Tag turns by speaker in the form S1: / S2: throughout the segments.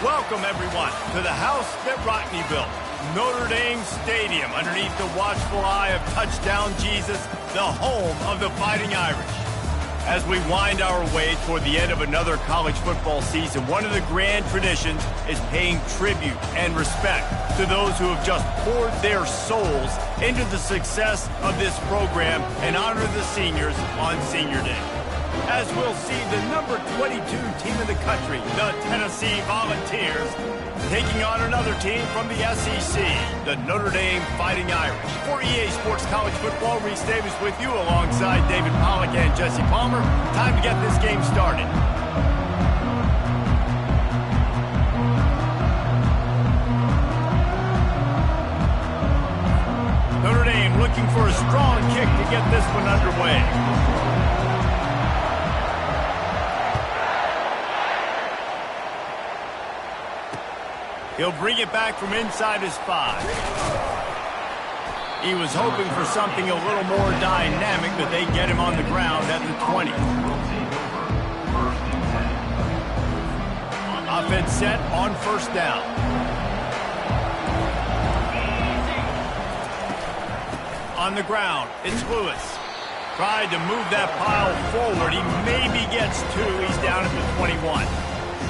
S1: Welcome, everyone, to the house that Rockney built, Notre Dame Stadium, underneath the watchful eye of Touchdown Jesus, the home of the Fighting Irish. As we wind our way toward the end of another college football season, one of the grand traditions is paying tribute and respect to those who have just poured their souls into the success of this program and honor the seniors on Senior Day. As we'll see the number 22 team in the country, the Tennessee Volunteers, taking on another team from the SEC, the Notre Dame Fighting Irish. For EA Sports College Football, Reese Davis with you alongside David Pollack and Jesse Palmer. Time to get this game started. Notre Dame looking for a strong kick to get this one underway. He'll bring it back from inside his 5. He was hoping for something a little more dynamic, but they get him on the ground at the 20. Offense set on first down. On the ground, it's Lewis. Tried to move that pile forward. He maybe gets 2. He's down at the 21.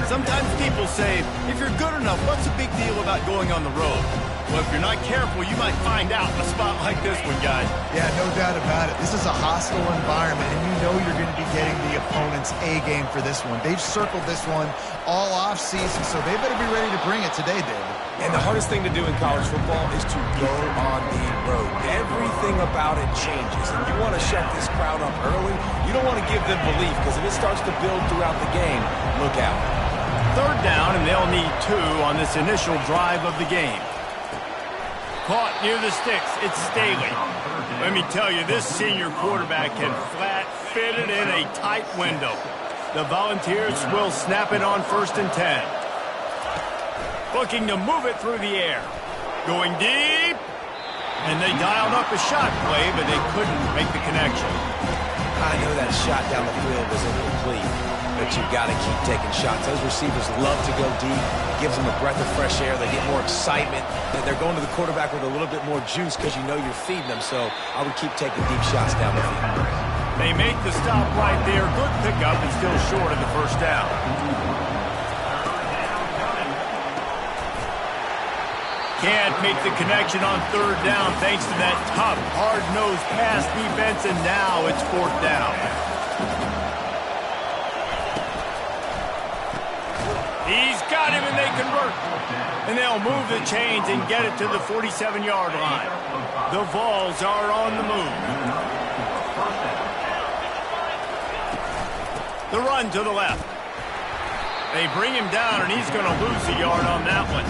S1: Sometimes people say, if you're good enough, what's the big deal about going on the road? Well, if you're not careful, you might find out in a spot like this one, guys.
S2: Yeah, no doubt about it. This is a hostile environment, and you know you're going to be getting the opponent's A game for this one. They've circled this one all off-season, so they better be ready to bring it today, David.
S3: And the hardest thing to do in college football is to go on the road. Everything about it changes, and you want to shut this crowd up early. You don't want to give them belief, because if it starts to build throughout the game, look out.
S1: Third down, and they'll need 2 on this initial drive of the game. Caught near the sticks, it's Staley. Let me tell you, this senior quarterback can flat fit it in a tight window. The Volunteers will snap it on 1st and 10. Looking to move it through the air. Going deep. And they dialed up a shot play, but they couldn't make the connection.
S3: I know that shot down the field was incomplete, but you've got to keep taking shots. Those receivers love to go deep. It gives them a breath of fresh air. They get more excitement. They're going to the quarterback with a little bit more juice because you know you're feeding them. So I would keep taking deep shots down the field.
S1: They make the stop right there. Good pickup and still short of the first down. Can't make the connection on 3rd down thanks to that tough, hard-nosed pass defense, and now it's 4th down. He's got him, and they convert. And they'll move the chains and get it to the 47-yard line. The Vols are on the move. The run to the left. They bring him down, and he's going to lose a yard on that one.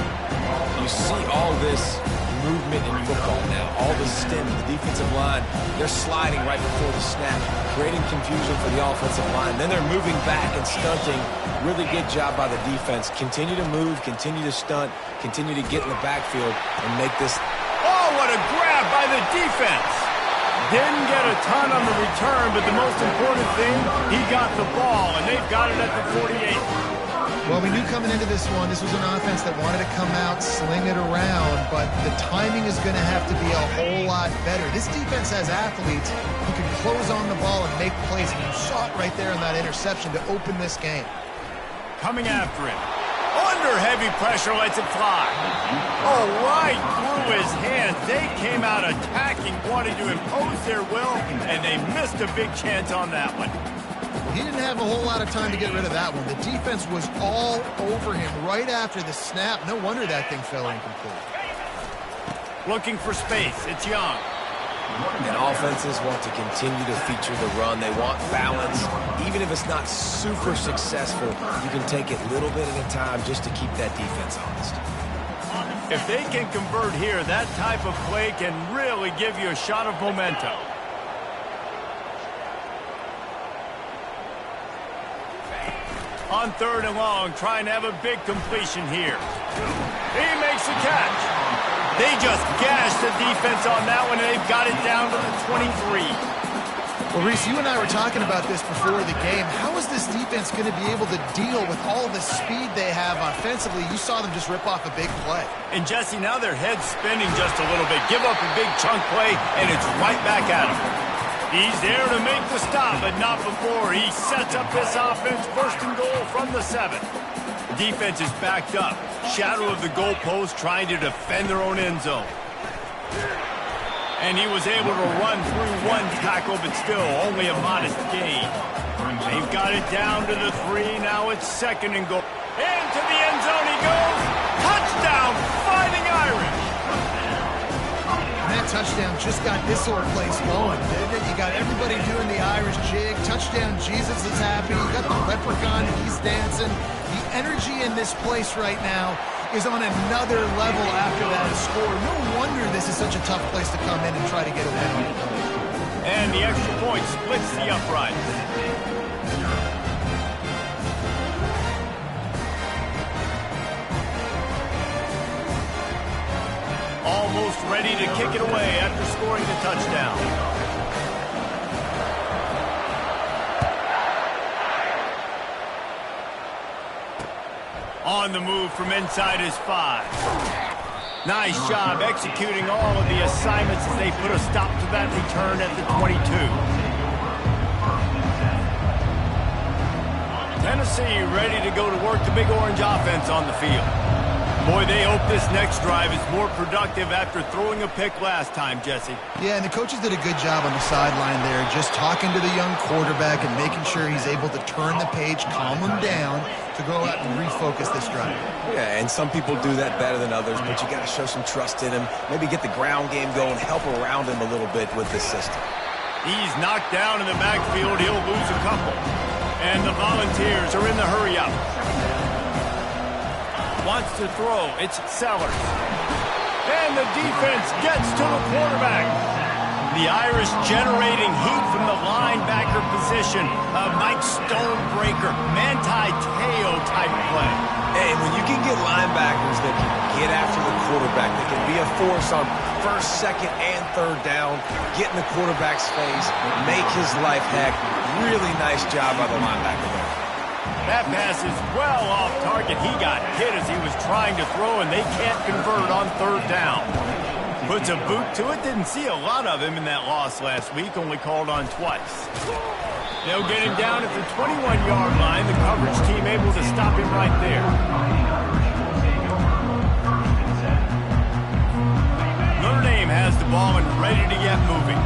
S3: You see all this movement in football now. All the stem, the defensive line, they're sliding right before the snap, creating confusion for the offensive line. Then they're moving back and stunting. Really good job by the defense. Continue to move, continue to stunt, continue to get in the backfield and make this.
S1: Oh, what a grab by the defense. Didn't get a ton on the return, but the most important thing, he got the ball, and they've got it at the 48.
S2: Well, we knew coming into this one, this was an offense that wanted to come out, sling it around, but the timing is going to have to be a whole lot better. This defense has athletes who can close on the ball and make plays, and you saw it right there in that interception to open this game.
S1: Coming after it. Under heavy pressure, lets it fly. Oh, right through his hands. They came out attacking, wanting to impose their will, and they missed a big chance on that one.
S2: He didn't have a whole lot of time to get rid of that one. The defense was all over him right after the snap. No wonder that thing fell incomplete.
S1: Looking for space. It's Young.
S3: And offenses want to continue to feature the run. They want balance. Even if it's not super successful, you can take it little bit at a time just to keep that defense honest.
S1: If they can convert here, that type of play can really give you a shot of momentum. On 3rd and long, trying to have a big completion here. He makes the catch. They just gashed the defense on that one, and they've got it down to the 23.
S2: Well, Reese, you and I were talking about this before the game. How is this defense going to be able to deal with all the speed they have offensively? You saw them just rip off a big play.
S1: And, Jesse, now their head's spinning just a little bit. Give up a big chunk play, and it's right back at him. He's there to make the stop, but not before. He sets up this offense, first and goal from the 7. Defense is backed up. Shadow of the goalpost, trying to defend their own end zone. And he was able to run through one tackle, but still only a modest gain. They've got it down to the 3. Now it's second and goal. Into the end zone he goes. Touchdown, Fighting Irish.
S2: And that touchdown just got this whole place going, didn't it? You got everybody doing the Irish jig. Touchdown Jesus is happy. You got the leprechaun, he's dancing. The energy in this place right now is on another level after that score. No wonder this is such a tough place to come in and try to get a win.
S1: And the extra point splits the uprights. Almost ready to kick it away after scoring the touchdown. On the move from inside his 5. Nice job executing all of the assignments as they put a stop to that return at the 22. Tennessee ready to go to work the Big Orange offense on the field. Boy, they hope this next drive is more productive after throwing a pick last time, Jesse.
S2: Yeah, and the coaches did a good job on the sideline there, just talking to the young quarterback and making sure he's able to turn the page, calm him down, to go out and refocus this drive.
S3: Yeah, and some people do that better than others, but you got to show some trust in him. Maybe get the ground game going, help around him a little bit with this system.
S1: He's knocked down in the backfield. He'll lose a couple. And the Volunteers are in the hurry-up. Wants to throw. It's Sellers. And the defense gets to the quarterback. The Irish generating heat from the linebacker position. A Mike Stonebreaker, Manti Te'o type play.
S3: Hey, when you can get linebackers that can get after the quarterback, that can be a force on first, second, and third down, get in the quarterback's face, make his life heck. Really nice job by the linebacker there.
S1: That pass is well off target. He got hit as he was trying to throw, and they can't convert on third down. Puts a boot to it. Didn't see a lot of him in that loss last week, only called on twice. They'll get him down at the 21-yard line. The coverage team able to stop him right there. Notre Dame has the ball and ready to get moving.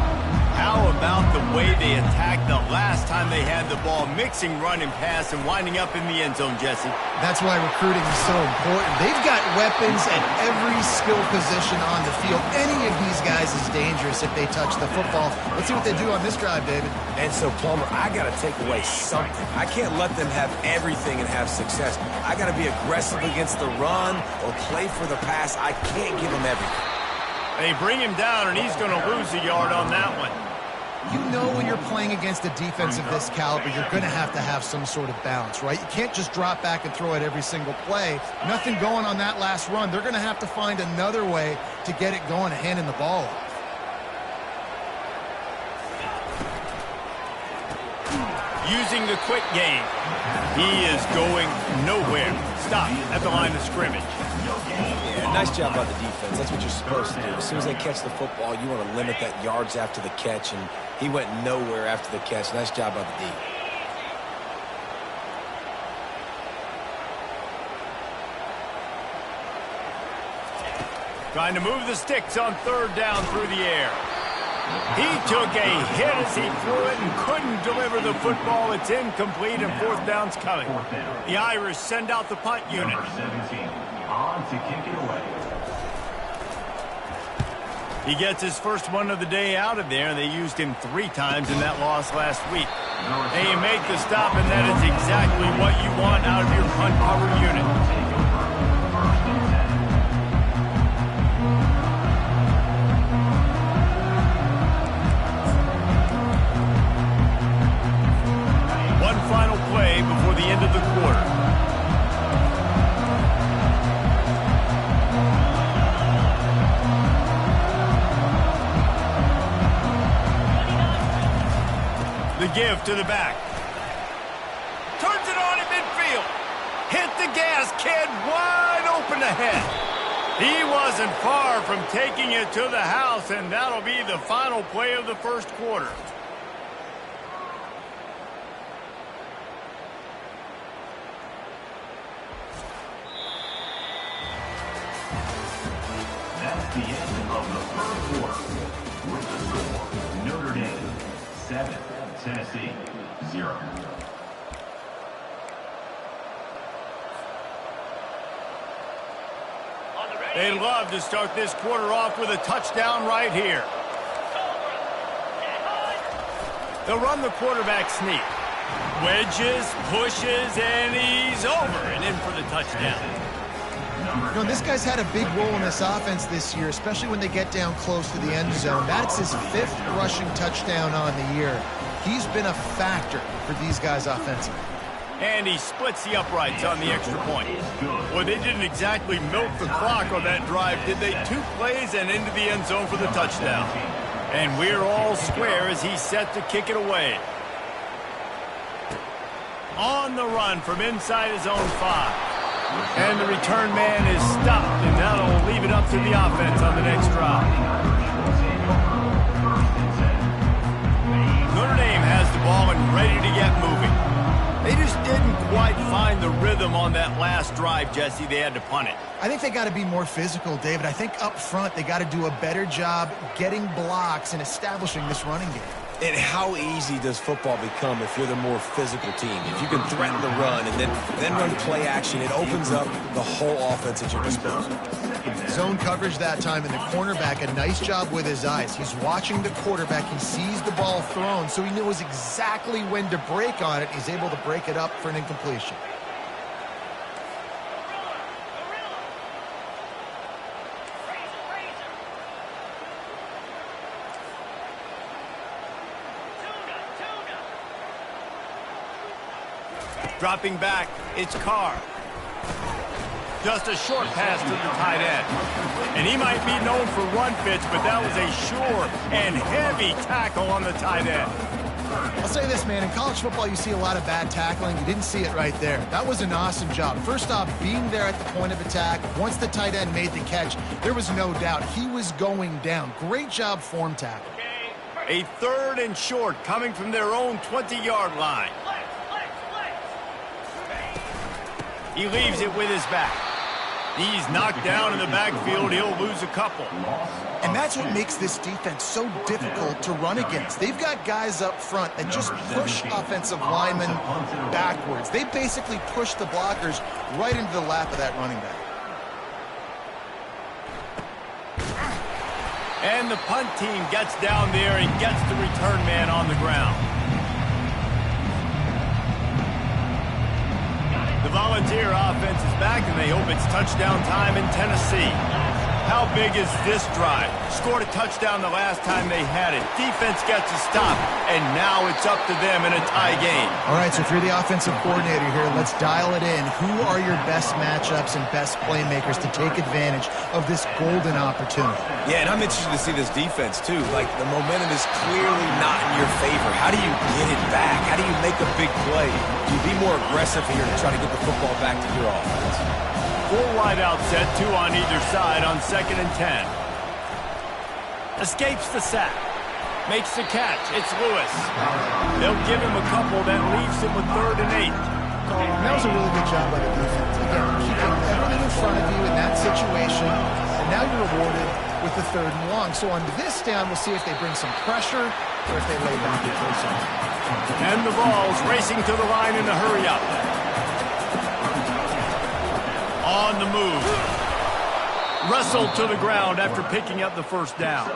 S1: How about the way they attacked the last time they had the ball, mixing run and pass and winding up in the end zone, Jesse?
S2: That's why recruiting is so important. They've got weapons at every skill position on the field. Any of these guys is dangerous if they touch the football. Let's see what they do on this drive, David.
S3: And so, Palmer, I got to take away something. I can't let them have everything and have success. I got to be aggressive against the run or play for the pass. I can't give them everything.
S1: They bring him down, and he's going to lose a yard on that one.
S2: You know when you're playing against a defense of this caliber, you're going to have some sort of balance, right? You can't just drop back and throw it every single play. Nothing going on that last run. They're going to have to find another way to get it going and handing the ball off.
S1: Using the quick game. He is going nowhere. Stop at the line of scrimmage.
S3: Yeah, nice job by the defense. That's what you're supposed to do. As soon as they catch the football, you want to limit that yards after the catch, and he went nowhere after the catch. Nice job by the D.
S1: Trying to move the sticks on third down through the air. He took a hit as he threw it and couldn't deliver the football. It's incomplete, and fourth down's coming. The Irish send out the punt unit. He gets his first one of the day out of there, and they used him 3 times in that loss last week. They make the stop, and that is exactly what you want out of your punt cover unit. Final play before the end of the quarter. give to the back. Turns it on at midfield. Hit the gas, kid. Wide open ahead. He wasn't far from taking it to the house, and that'll be the final play of the first quarter.
S4: That's the end of the first quarter. With the score, Notre Dame 7, Tennessee 0.
S1: They'd love to start this quarter off with a touchdown right here. They'll run the quarterback sneak. Wedges, pushes, and he's over and in for the touchdown.
S2: You know, this guy's had a big role in this offense this year, especially when they get down close to the end zone. That's his 5th rushing touchdown on the year. He's been a factor for these guys offensively.
S1: And he splits the uprights on the extra point. Well, they didn't exactly milk the clock on that drive, did they? 2 plays and into the end zone for the touchdown. And we're all square as he's set to kick it away. On the run from inside his own 5. And the return man is stopped, and that'll leave it up to the offense on the next drive. Notre Dame has the ball and ready to get moving. They just didn't quite find the rhythm on that last drive, Jesse. They had to punt it.
S2: I think they got to be more physical, David. I think up front they got to do a better job getting blocks and establishing this running game.
S3: And how easy does football become if you're the more physical team? If you can threaten the run and then run play action, it opens up the whole offense at your disposal.
S2: Zone coverage that time, and the cornerback, a nice job with his eyes. He's watching the quarterback. He sees the ball thrown, so he knows exactly when to break on it. He's able to break it up for an incompletion.
S1: Dropping back, it's Carr. Just a short pass to the tight end. And he might be known for run fits, but that was a sure and heavy tackle on the tight end.
S2: I'll say this, man. In college football, you see a lot of bad tackling. You didn't see it right there. That was an awesome job. First off, being there at the point of attack. Once the tight end made the catch, there was no doubt he was going down. Great job form tackle.
S1: A 3rd and short coming from their own 20-yard line. He leaves it with his back. He's knocked down in the backfield. He'll lose a couple.
S2: And that's what makes this defense so difficult to run against. They've got guys up front that just push offensive linemen backwards. They basically push the blockers right into the lap of that running back.
S1: And the punt team gets down there and gets the return man on the ground. The Volunteer offense is back, and they hope it's touchdown time in Tennessee. How big is this drive? Scored a touchdown the last time they had it. Defense gets a stop, and now it's up to them in a tie game.
S2: All right, so if you're the offensive coordinator here, let's dial it in. Who are your best matchups and best playmakers to take advantage of this golden opportunity?
S3: Yeah, and I'm interested to see this defense, too. Like, the momentum is clearly not in your favor. How do you get it back? How do you make a big play? Do you be more aggressive here to try to get the football back to your offense?
S1: 4 wide out set, 2 on either side on 2nd and 10. Escapes the sack. Makes the catch. It's Lewis. They'll give him a couple. That leaves him with 3rd and 8.
S2: And that was a really good job by the defense. Again, keeping everything in front of you in that situation, and now you're rewarded with the 3rd and long. So on this down, we'll see if they bring some pressure or if they lay back and close on.
S1: And the ball's racing to the line in a hurry-up. On the move. Wrestled to the ground after picking up the first down.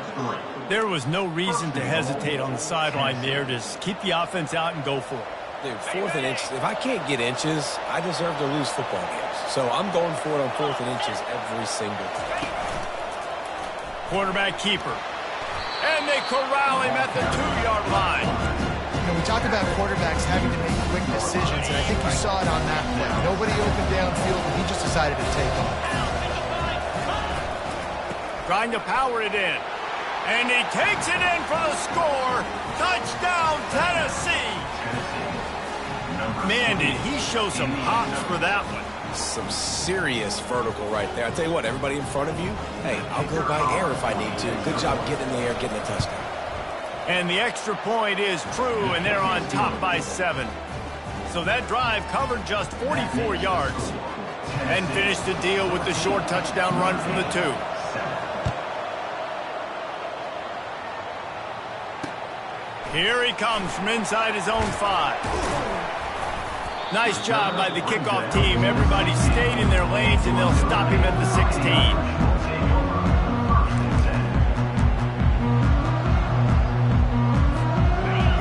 S1: There was no reason to hesitate on the sideline there. Just keep the offense out and go for it.
S3: Dude, 4th and inches. If I can't get inches, I deserve to lose football games. So I'm going for it on 4th and inches every single time.
S1: Quarterback keeper. And they corral him at the 2-yard line.
S2: You know, we talk about quarterbacks having to make quick decisions, and I think you saw it on that play. Nobody opened downfield, and he just decided to take off.
S1: Trying to power it in. And he takes it in for the score. Touchdown, Tennessee. Man, did he show some hops for that one.
S3: Some serious vertical right there. I tell you what, everybody in front of you, hey, I'll go by air if I need to. Good job getting in the air, getting a touchdown.
S1: And the extra point is true, and they're on top by 7. So that drive covered just 44 yards and finished the deal with the short touchdown run from the 2. Here he comes from inside his own 5. Nice job by the kickoff team. Everybody stayed in their lanes, and they'll stop him at the 16.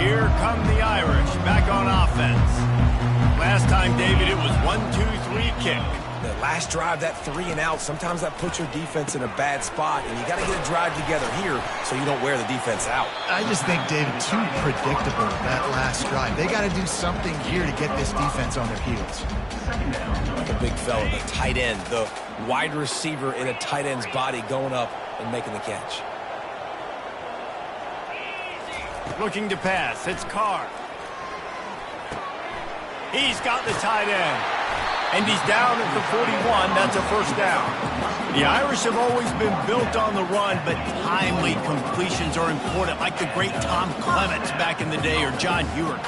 S1: Here come the Irish back on offense. Last time, David, it was 1-2-3 kick.
S3: The last drive, that 3 and out, sometimes that puts your defense in a bad spot, and you got to get a drive together here so you don't wear the defense out.
S2: I just think, David, too predictable, that last drive. They got to do something here to get this defense on their heels.
S3: The big fella, the tight end, the wide receiver in a tight end's body going up and making the catch.
S1: Looking to pass, it's Carr. He's got the tight end. And he's down at the 41. That's a first down. The Irish have always been built on the run, but timely completions are important, like the great Tom Clements back in the day or John Hewart.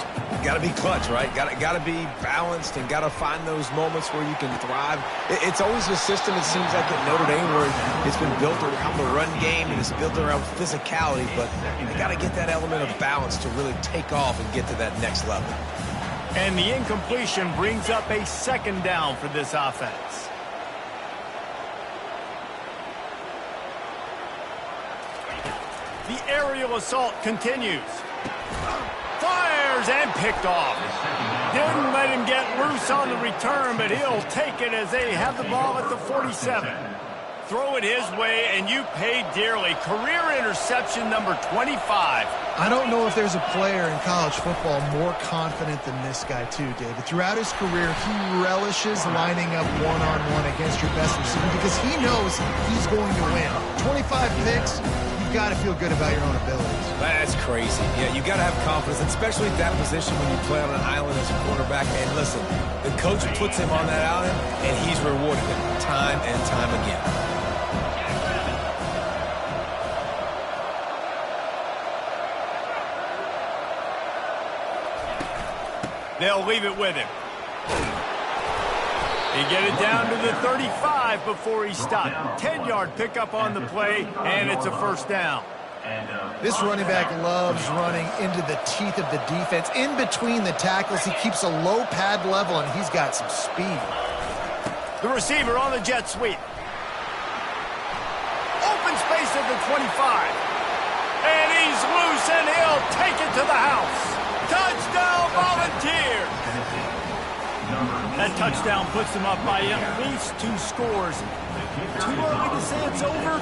S3: Got to be clutch, right? Got to be balanced and got to find those moments where you can thrive. It's always a system, it seems like, at Notre Dame where it's been built around the run game and it's built around physicality, but they got to get that element of balance to really take off and get to that next level.
S1: And the incompletion brings up a second down for this offense. The aerial assault continues. Fires and picked off. Didn't let him get loose on the return, but he'll take it as they have the ball at the 47. Throw it his way, and you pay dearly. Career interception number 25.
S2: I don't know if there's a player in college football more confident than this guy, too, David. Throughout his career, he relishes lining up one-on-one against your best receiver because he knows he's going to win. 25 picks, you've got to feel good about your own abilities.
S3: That's crazy. Yeah, you got to have confidence, especially at that position when you play on an island as a quarterback. And listen, the coach puts him on that island, and he's rewarded him time and time again.
S1: They'll leave it with him. They get it down to the 35 before he stopped. 10-yard pickup on the play, and it's a first down.
S2: This running back loves running into the teeth of the defense. In between the tackles, he keeps a low pad level, and he's got some speed.
S1: The receiver on the jet sweep. Open space at the 25. And he's loose, and he'll take it to the house. Touchdown, Volunteers! That touchdown puts them up by at least 2 scores. Too early to say it's over?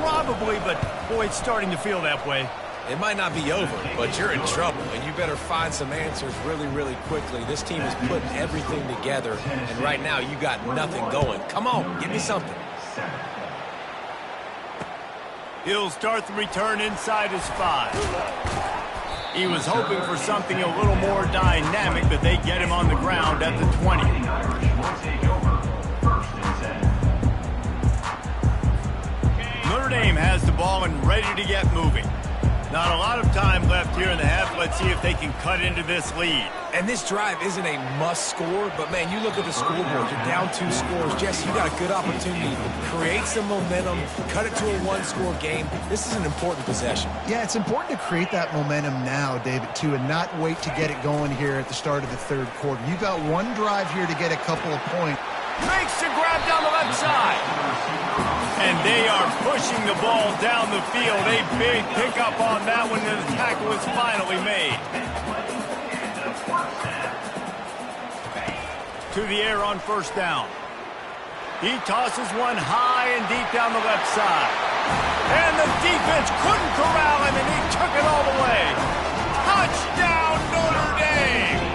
S1: Probably, but boy, it's starting to feel that way.
S3: It might not be over, but you're in trouble, and you better find some answers really, really quickly. This team is putting everything together, and right now you got nothing going. Come on, give me something.
S1: He'll start the return inside his 5. He was hoping for something a little more dynamic, but they get him on the ground at the 20. Notre Dame has the ball and ready to get moving. Not a lot of time left here in the half. Let's see if they can cut into this lead.
S3: And this drive isn't a must score, but man, you look at the scoreboard, you're down 2 scores. Jesse, you got a good opportunity to create some momentum, cut it to a 1-score game. This is an important possession.
S2: Yeah, it's important to create that momentum now, David, too, and not wait to get it going here at the start of the 3rd quarter. You've got one drive here to get a couple of points.
S1: Makes the grab down the left side. And they are pushing the ball down the field. A big pickup on that one, and the tackle is finally made. To the air on first down. He tosses one high and deep down the left side. And the defense couldn't corral him, and he took it all the way. Touchdown, Notre Dame!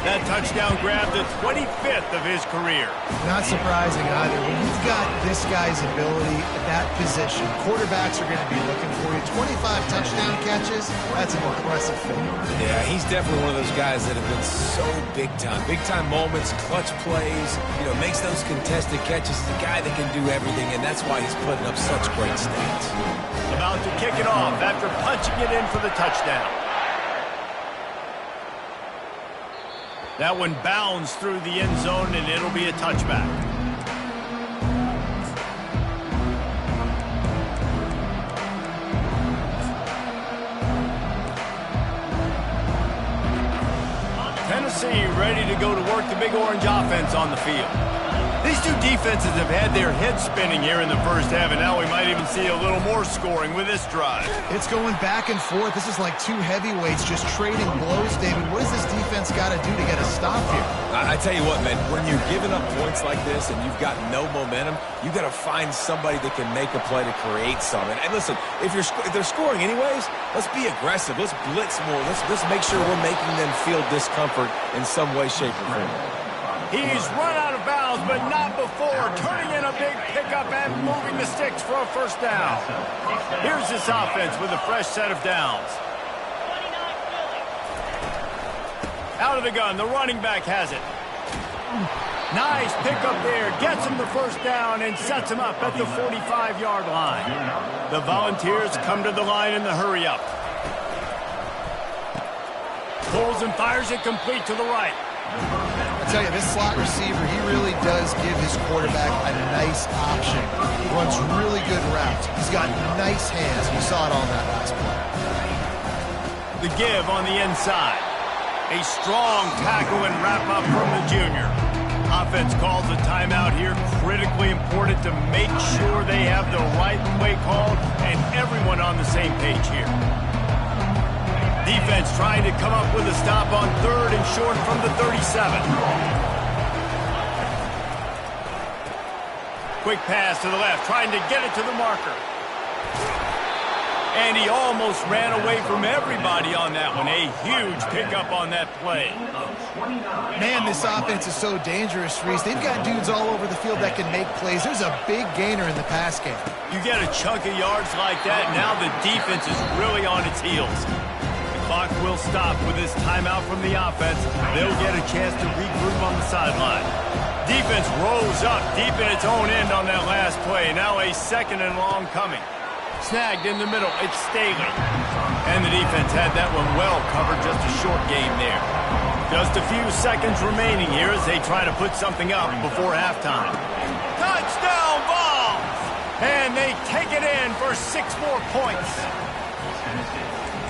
S1: That touchdown grabbed the 25th of his career.
S2: Not surprising either. When you've got this guy's ability at that position, quarterbacks are going to be looking for you. 25 touchdown catches, that's an impressive feat.
S3: Yeah, he's definitely one of those guys that have been so big time. Big time moments, clutch plays, makes those contested catches. He's a guy that can do everything, and that's why he's putting up such great stats.
S1: About to kick it off after punching it in for the touchdown. That one bounds through the end zone, and it'll be a touchback. Tennessee ready to go to work the Big Orange offense on the field. These two defenses have had their heads spinning here in the first half, and now we might even see a little more scoring with this drive.
S2: It's going back and forth. This is like two heavyweights just trading blows, David. What does this defense got to do to get a stop here?
S3: I tell you what, man, when you're giving up points like this and you've got no momentum, you got to find somebody that can make a play to create something. And listen, if they're scoring anyways, let's be aggressive. Let's blitz more. Let's make sure we're making them feel discomfort in some way, shape, or form.
S1: He's run out of bounds, but not before turning in a big pickup and moving the sticks for a first down. Here's this offense with a fresh set of downs. Out of the gun, the running back has it. Nice pickup there, gets him the first down and sets him up at the 45-yard line. The Volunteers come to the line in the hurry-up. Pulls and fires it complete to the right.
S2: I tell you, this slot receiver, he really does give his quarterback a nice option. He runs really good routes. He's got nice hands. We saw it on that last play.
S1: The give on the inside. A strong tackle and wrap-up from the junior. Offense calls a timeout here. Critically important to make sure they have the right play called and everyone on the same page here. Defense trying to come up with a stop on 3rd and short from the 37. Quick pass to the left, trying to get it to the marker. And he almost ran away from everybody on that one. A huge pickup on that play.
S2: Man, this offense is so dangerous, Reese. They've got dudes all over the field that can make plays. There's a big gainer in the pass game.
S1: You get a chunk of yards like that, now the defense is really on its heels. Clock will stop with this timeout from the offense. They'll get a chance to regroup on the sideline. Defense rose up deep in its own end on that last play. Now a 2nd and long coming. Snagged in the middle. It's Staley. And the defense had that one well covered. Just a short game there. Just a few seconds remaining here as they try to put something up before halftime. Touchdown Vols! And they take it in for 6 more points.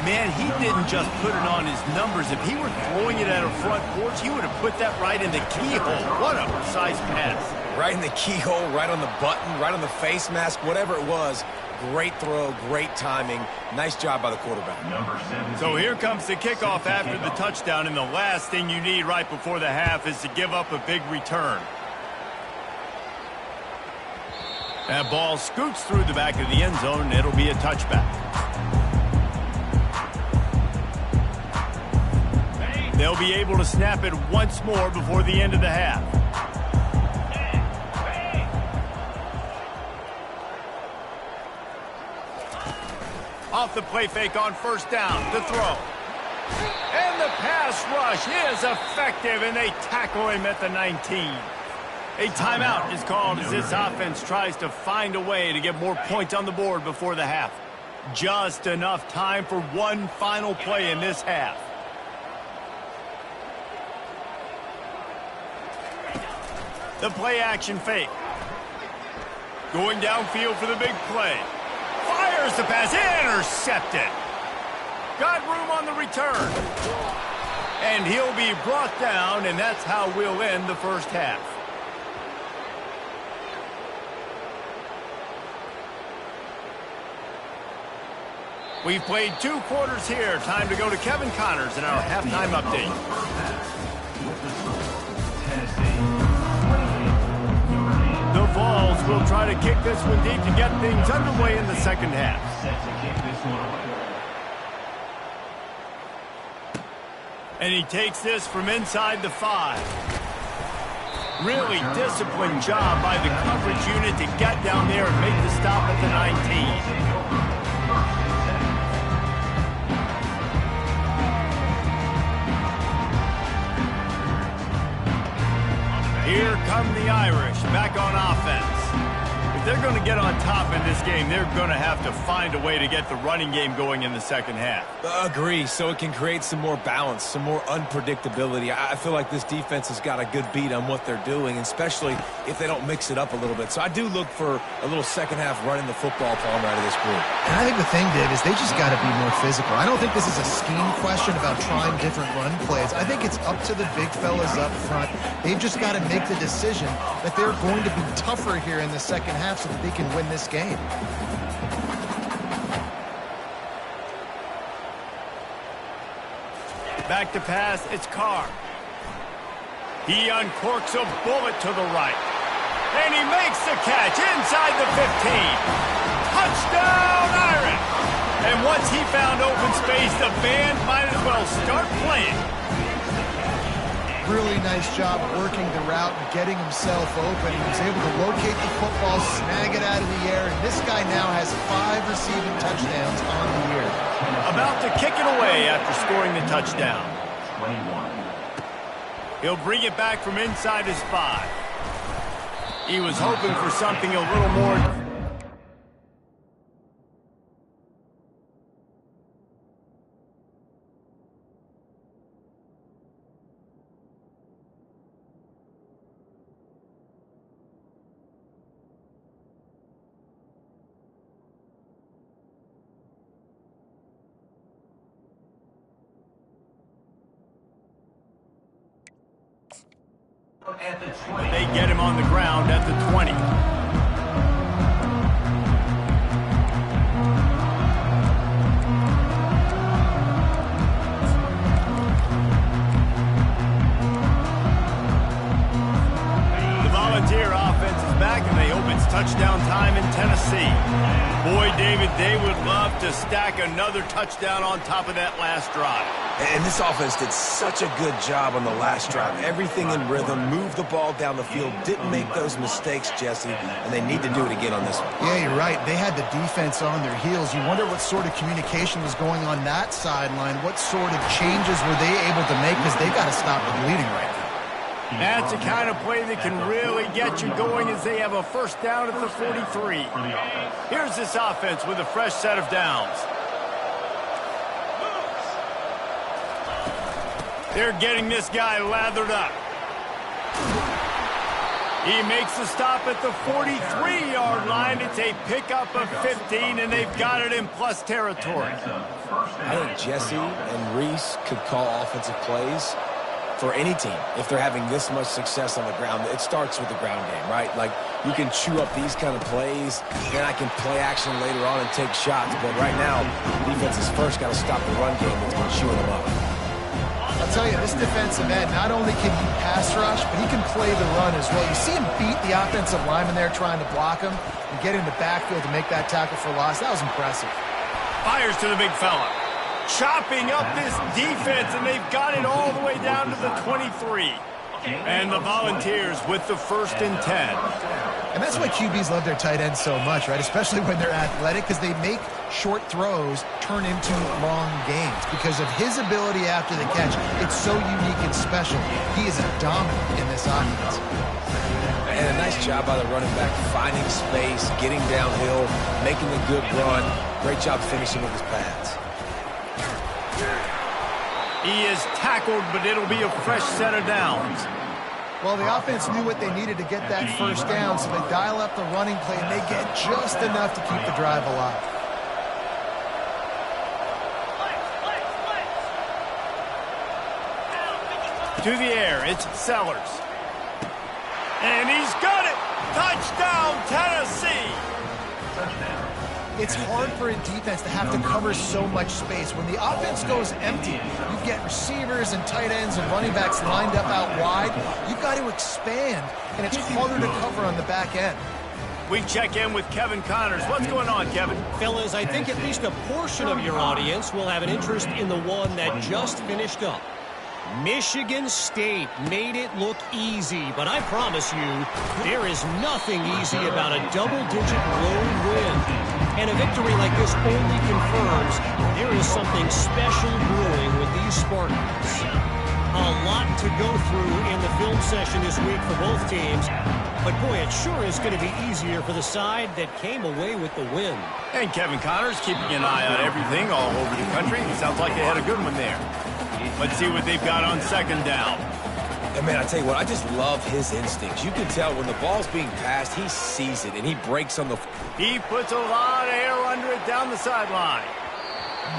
S1: Man, he didn't just put it on his numbers. If he were throwing it at a front porch, he would have put that right in the keyhole. What a precise pass.
S3: Right in the keyhole, right on the button, right on the face mask, whatever it was. Great throw, great timing. Nice job by the quarterback.
S1: So here comes the kickoff after the touchdown, and the last thing you need right before the half is to give up a big return. That ball scoots through the back of the end zone, and it'll be a touchback. They'll be able to snap it once more before the end of the half. Off the play fake on first down, the throw. And the pass rush is effective, and they tackle him at the 19. A timeout is called as this offense tries to find a way to get more points on the board before the half. Just enough time for one final play in this half. The play action fake. Going downfield for the big play. Fires the pass, intercepted. Got room on the return. And he'll be brought down, and that's how we'll end the first half. We've played 2 quarters here. Time to go to Kevin Connors in our halftime update. The Vols will try to kick this one deep to get things underway in the second half. And he takes this from inside the 5. Really disciplined job by the coverage unit to get down there and make the stop at the 19. Here come the Irish back on offense. If they're going to get on top in this game, they're going to have to find a way to get the running game going in the second half.
S3: Agree, so it can create some more balance, some more unpredictability. I feel like this defense has got a good beat on what they're doing, especially if they don't mix it up a little bit. So I do look for a little second half running the football palm out of this group.
S2: And I think the thing, Dave, is they just got to be more physical. I don't think this is a scheme question about trying different run plays. I think it's up to the big fellas up front. They've just got to make the decision that they're going to be tougher here in the second half so that they can win this game.
S1: Back to pass, it's Carr. He uncorks a bullet to the right. And he makes the catch inside the 15. Touchdown, Irish! And once he found open space, the band might as well start playing.
S2: Really nice job working the route and getting himself open. He was able to locate the football, snag it out of the air, and this guy now has 5 receiving touchdowns on the year.
S1: About to kick it away after scoring the touchdown.
S4: 21.
S1: He'll bring it back from inside his 5. He was hoping for something a little more.
S4: At the 20.
S1: They get him on the ground at the 20. The Volunteer offense is back, and they hope it's touchdown time in Tennessee. Boy, David, they would love to stack another touchdown on top of that last drive.
S3: And this offense did such a good job on the last drive. Everything in rhythm, moved the ball down the field, didn't make those mistakes, Jesse, and they need to do it again on this one.
S2: Yeah, you're right. They had the defense on their heels. You wonder what sort of communication was going on that sideline. What sort of changes were they able to make, because they got to stop the bleeding right now.
S1: That's the kind of play that can really get you going as they have a first down at the 43. Here's this offense with a fresh set of downs. They're getting this guy lathered up. He makes the stop at the 43-yard line. It's a pickup of 15, and they've got it in plus territory.
S3: I think Jesse and Reese could call offensive plays for any team if they're having this much success on the ground. It starts with the ground game, right? Like, you can chew up these kind of plays, then I can play action later on and take shots. But right now, defense has first got to stop the run game that's been chewing them up.
S2: I'll tell you, this defensive end, not only can he pass rush, but he can play the run as well. You see him beat the offensive lineman there trying to block him and get in the backfield to make that tackle for loss. That was impressive.
S1: Fires to the big fella. Chopping up this defense, and they've got it all the way down to the 23. And the Volunteers with the 1st and 10.
S2: And that's why QBs love their tight ends so much, right? Especially when they're athletic, because they make short throws turn into long gains. Because of his ability after the catch, it's so unique and special. He is dominant in this offense.
S3: And a nice job by the running back, finding space, getting downhill, making a good run. Great job finishing with his pads.
S1: He is tackled, but it'll be a fresh set of downs.
S2: Well, the offense knew what they needed to get that first down, so they dial up the running play, and they get just enough to keep the drive alive.
S1: To the air, it's Sellers. And he's got it! Touchdown, Tennessee!
S4: Touchdown.
S2: It's hard for a defense to have to cover so much space. When the offense goes empty, you get receivers and tight ends and running backs lined up out wide. You've got to expand, and it's harder to cover on the back end.
S1: We check in with Kevin Connors. What's going on, Kevin?
S5: Fellas, I think at least a portion of your audience will have an interest in the one that just finished up. Michigan State made it look easy, but I promise you, there is nothing easy about a double-digit road win. And a victory like this only confirms there is something special brewing with these Spartans. A lot to go through in the film session this week for both teams, but boy, it sure is going to be easier for the side that came away with the win.
S1: And Kevin Connors keeping an eye on everything all over the country. Sounds like they had a good one there. Let's see what they've got on second down.
S3: And man, I tell you what, I just love his instincts. You can tell when the ball's being passed, he sees it, and he breaks on the...
S1: He puts a lot of air under it down the sideline.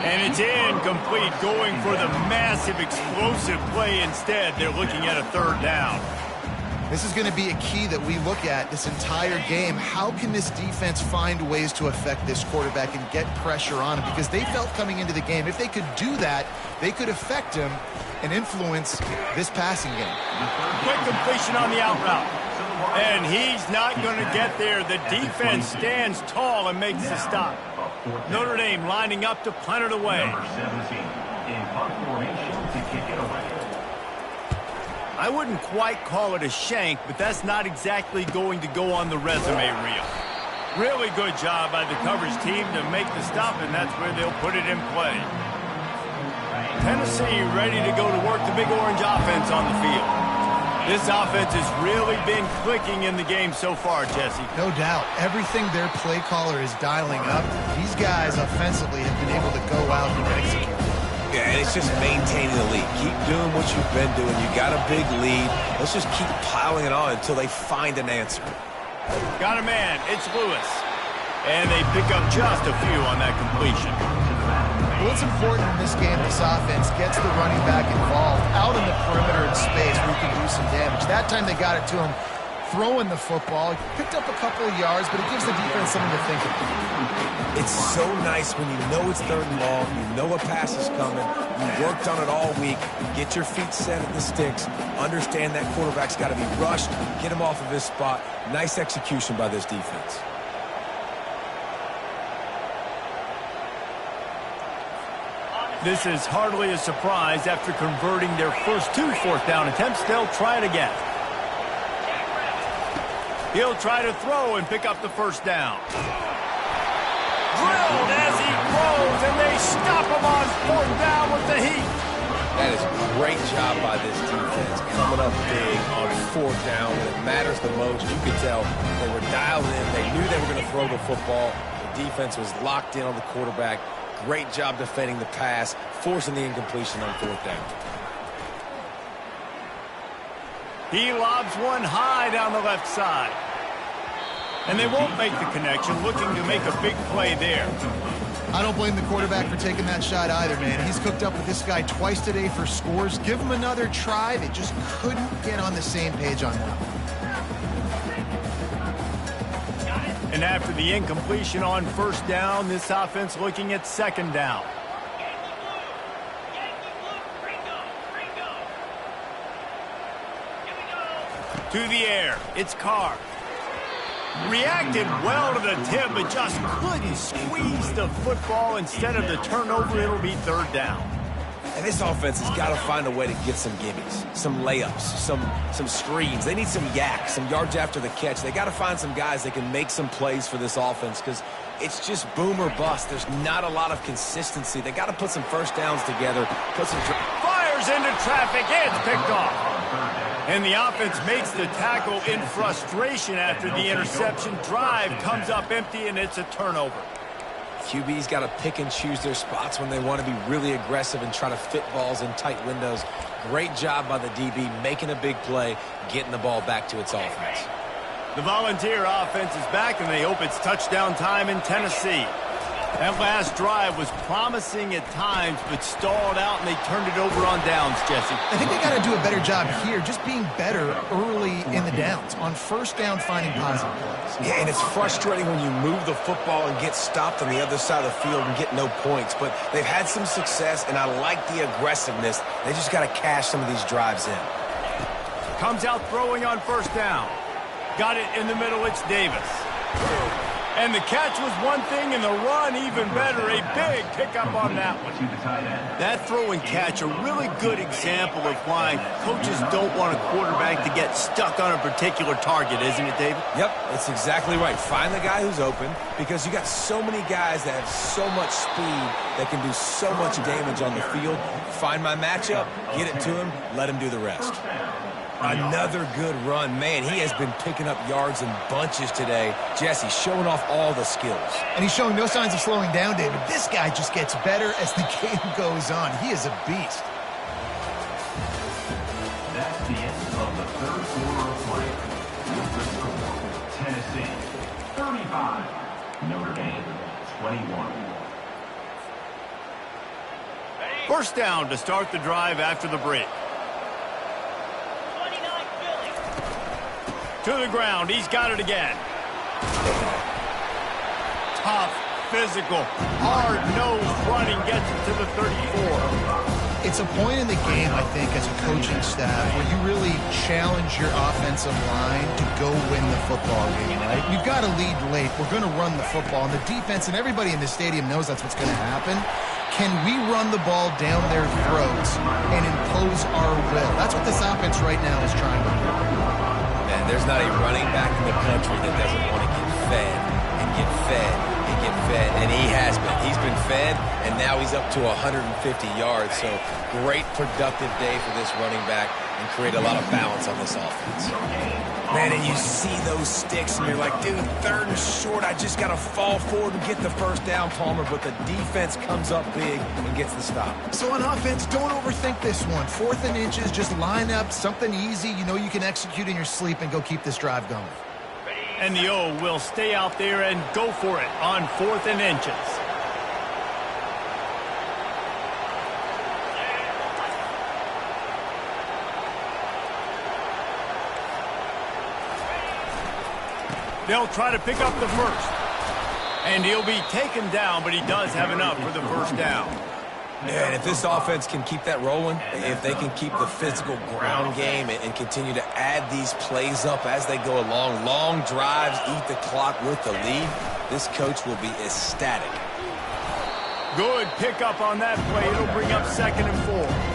S1: And it's incomplete, going for the massive, explosive play instead. They're looking at a third down.
S2: This is going to be a key that we look at this entire game. How can this defense find ways to affect this quarterback and get pressure on him? Because they felt coming into the game, if they could do that, they could affect him and influence this passing game.
S1: Quick completion on the out route. And he's not going to get there. The defense stands tall and makes the stop. Notre Dame lining up to punt it away.
S4: Number 17 in punt formation to kick it away.
S1: I wouldn't quite call it a shank, but that's not exactly going to go on the resume reel. Really good job by the coverage team to make the stop, and that's where they'll put it in play. Tennessee ready to go to work the Big Orange offense on the field. This offense has really been clicking in the game so far, Jesse.
S2: No doubt. Everything their play caller is dialing up, these guys offensively have been able to go out and execute.
S3: Yeah, and it's just maintaining the lead. Keep doing what you've been doing. You got a big lead. Let's just keep piling it on until they find an answer.
S1: Got a man. It's Lewis. And they pick up just a few on that completion.
S2: Well, it's important in this game, this offense gets the running back involved out in the perimeter in space where he can do some damage. That time they got it to him throwing the football. He picked up a couple of yards, but it gives the defense something to think about.
S3: It's so nice when you know it's third and long, you know a pass is coming, you worked on it all week, get your feet set at the sticks, understand that quarterback's got to be rushed, get him off of his spot. Nice execution by this defense.
S1: This is hardly a surprise. After converting their first 2 fourth-down attempts, they'll try it again. He'll try to throw and pick up the first down. Drilled as he throws, and they stop him on 4th down with the heat.
S3: That is a great job by this defense, coming up big on 4th down when it matters the most. You could tell they were dialed in. They knew they were going to throw the football. The defense was locked in on the quarterback. Great job defending the pass, forcing the incompletion on 4th down.
S1: He lobs one high down the left side. And they won't make the connection, looking to make a big play there.
S2: I don't blame the quarterback for taking that shot either, man. He's cooked up with this guy twice today for scores. Give him another try. They just couldn't get on the same page on that.
S1: And after the incompletion on 1st down, this offense looking at 2nd down. To the air, it's Carr. Reacted well to the tip, but just couldn't squeeze the football. Instead of the turnover, it'll be 3rd down.
S3: And this offense has got to find a way to get some gimmies, some layups, some screens. They need some yak, some yards after the catch. They got to find some guys that can make some plays for this offense because it's just boom or bust. There's not a lot of consistency. They got to put some 1st downs together, put some...
S1: Fires into traffic. It's picked off. And the offense makes the tackle in frustration after the interception. Drive comes up empty, and it's a turnover.
S3: QB's got to pick and choose their spots when they want to be really aggressive and try to fit balls in tight windows. Great job by the DB making a big play, getting the ball back to its offense.
S1: The Volunteer offense is back, and they hope it's touchdown time in Tennessee. That last drive was promising at times, but stalled out, and they turned it over on downs, Jesse.
S2: I think they got to do a better job here, just being better early in the downs. On 1st down, finding positive plays.
S3: Yeah, and it's frustrating when you move the football and get stopped on the other side of the field and get no points. But they've had some success, and I like the aggressiveness. They just got to cash some of these drives in.
S1: Comes out throwing on 1st down. Got it in the middle, it's Davis. And the catch was one thing, and the run even better. A big pickup on that one. That throw and catch, a really good example of why coaches don't want a quarterback to get stuck on a particular target, isn't it, David?
S3: Yep, that's exactly right. Find the guy who's open, because you got so many guys that have so much speed that can do so much damage on the field. Find my matchup, get it to him, let him do the rest. Another good run. Man, he has been picking up yards in bunches today. Jesse showing off all the skills.
S2: And he's showing no signs of slowing down, David. This guy just gets better as the game goes on. He is a beast.
S4: That's the end of the third quarter of play. With the score, Tennessee 35, Notre Dame 21.
S1: First down to start the drive after the break. To the ground. He's got it again. Tough, physical, hard-nosed running gets it to the 34.
S2: It's a point in the game, I think, as a coaching staff where you really challenge your offensive line to go win the football game, right? You've got to lead late. We're going to run the football. And the defense and everybody in the stadium knows that's what's going to happen. Can we run the ball down their throats and impose our will? That's what this offense right now is trying to do.
S3: Man, there's not a running back in the country that doesn't want to get fed and get fed and get fed, and he has been. He's been fed, and now he's up to 150 yards, so great productive day for this running back and create a lot of balance on this offense. Man, and you see those sticks, and you're like, dude, third and short, I just got to fall forward and get the first down, Palmer, but the defense comes up big and gets the stop.
S2: So on offense, don't overthink this one. 4th and inches, just line up something easy you know you can execute in your sleep and go keep this drive going.
S1: And the O will stay out there and go for it on 4th and inches. They'll try to pick up the first. And he'll be taken down, but he does have enough for the first down.
S3: Yeah, and if this offense can keep that rolling, if they can keep the physical ground game and continue to add these plays up as they go along, long drives, eat the clock with the lead, this coach will be ecstatic.
S1: Good pickup on that play. It'll bring up 2nd and 4.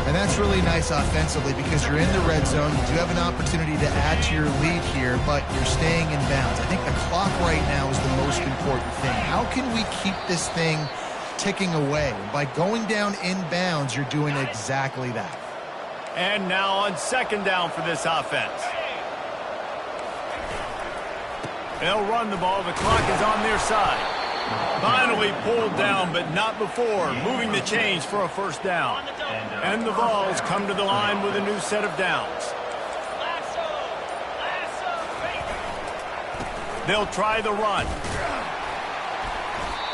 S2: And that's really nice offensively because you're in the red zone. You do have an opportunity to add to your lead here, but you're staying in bounds. I think the clock right now is the most important thing. How can we keep this thing ticking away? By going down in bounds, you're doing exactly that.
S1: And now on 2nd down for this offense. They'll run the ball. The clock is on their side. Finally pulled down, but not before. Moving the chains for a first down. And the Vols come to the line with a new set of downs. They'll try the run.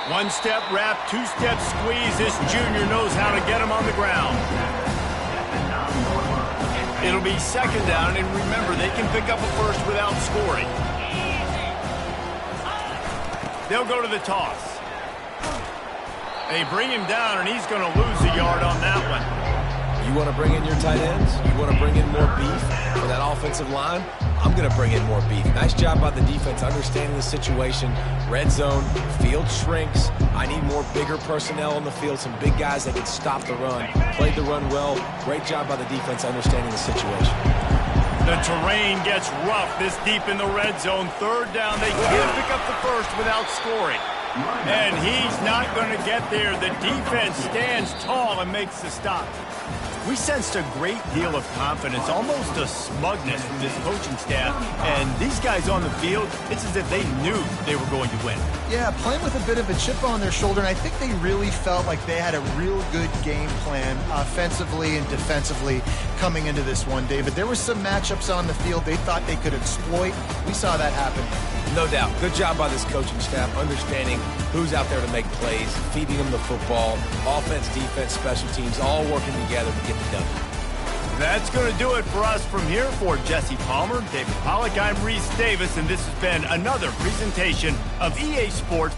S1: 1-step wrap, 2-step squeeze. This junior knows how to get him on the ground. It'll be 2nd down, and remember, they can pick up a first without scoring. They'll go to the toss. They bring him down, and he's going to lose a yard on that one.
S3: You want to bring in your tight ends? You want to bring in more beef for that offensive line? I'm going to bring in more beef. Nice job by the defense understanding the situation. Red zone, field shrinks. I need more bigger personnel on the field, some big guys that can stop the run. Played the run well. Great job by the defense understanding the situation.
S1: The terrain gets rough this deep in the red zone. 3rd down, they can't pick up the first without scoring. And he's not going to get there. The defense stands tall and makes the stop. We sensed a great deal of confidence, almost a smugness from this coaching staff. And these guys on the field, it's as if they knew they were going to win.
S2: Yeah, playing with a bit of a chip on their shoulder, and I think they really felt like they had a real good game plan offensively and defensively coming into this one, David. There were some matchups on the field they thought they could exploit. We saw that happen.
S3: No doubt. Good job by this coaching staff, understanding who's out there to make plays, feeding them the football, offense, defense, special teams, all working together to get the W.
S1: That's going to do it for us from here. For Jesse Palmer, David Pollack, I'm Reese Davis, and this has been another presentation of EA Sports.